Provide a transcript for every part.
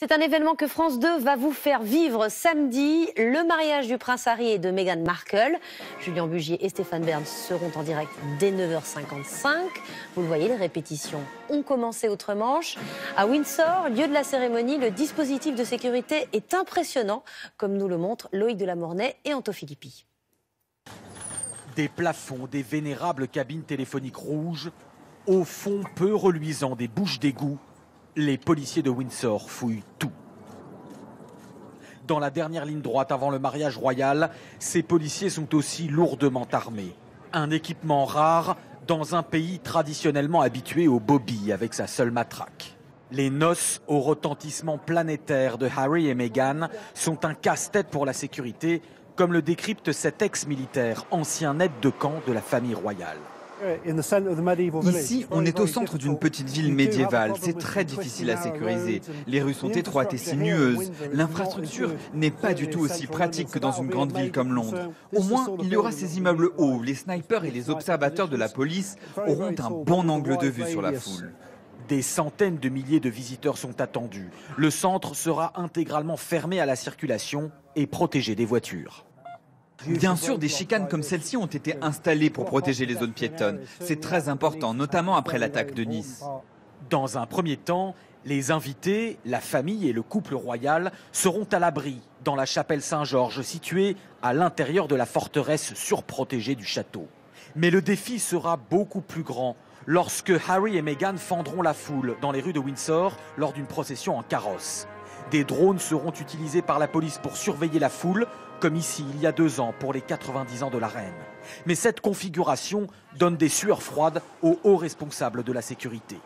C'est un événement que France 2 va vous faire vivre samedi. Le mariage du prince Harry et de Meghan Markle. Julien Bugier et Stéphane Bern seront en direct dès 9h55. Vous le voyez, les répétitions ont commencé outre-Manche. À Windsor, lieu de la cérémonie, le dispositif de sécurité est impressionnant, comme nous le montrent Loïc Delamornay et Anto Philippi. Des plafonds, des vénérables cabines téléphoniques rouges, au fond peu reluisant des bouches d'égout. Les policiers de Windsor fouillent tout. Dans la dernière ligne droite avant le mariage royal, ces policiers sont aussi lourdement armés. Un équipement rare dans un pays traditionnellement habitué au bobby avec sa seule matraque. Les noces au retentissement planétaire de Harry et Meghan sont un casse-tête pour la sécurité, comme le décrypte cet ex-militaire, ancien aide de camp de la famille royale. Ici, on est au centre d'une petite ville médiévale. C'est très difficile à sécuriser. Les rues sont étroites et sinueuses. L'infrastructure n'est pas du tout aussi pratique que dans une grande ville comme Londres. Au moins, il y aura ces immeubles hauts. Les snipers et les observateurs de la police auront un bon angle de vue sur la foule. Des centaines de milliers de visiteurs sont attendus. Le centre sera intégralement fermé à la circulation et protégé des voitures. Bien sûr, des chicanes comme celle-ci ont été installées pour protéger les zones piétonnes. C'est très important, notamment après l'attaque de Nice. Dans un premier temps, les invités, la famille et le couple royal seront à l'abri dans la chapelle Saint-Georges située à l'intérieur de la forteresse surprotégée du château. Mais le défi sera beaucoup plus grand lorsque Harry et Meghan fendront la foule dans les rues de Windsor lors d'une procession en carrosse. Des drones seront utilisés par la police pour surveiller la foule, comme ici il y a 2 ans pour les 90 ans de la reine. Mais cette configuration donne des sueurs froides aux hauts responsables de la sécurité.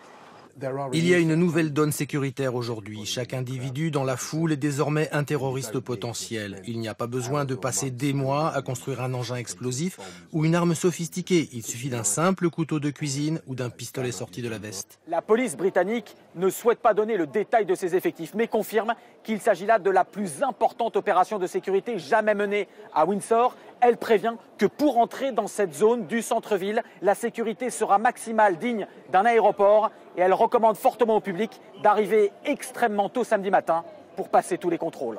Il y a une nouvelle donne sécuritaire aujourd'hui. Chaque individu dans la foule est désormais un terroriste potentiel. Il n'y a pas besoin de passer des mois à construire un engin explosif ou une arme sophistiquée. Il suffit d'un simple couteau de cuisine ou d'un pistolet sorti de la veste. La police britannique ne souhaite pas donner le détail de ses effectifs, mais confirme qu'il s'agit là de la plus importante opération de sécurité jamais menée à Windsor. Elle prévient que pour entrer dans cette zone du centre-ville, la sécurité sera maximale, digne d'un aéroport. Et elle recommande fortement au public d'arriver extrêmement tôt samedi matin pour passer tous les contrôles.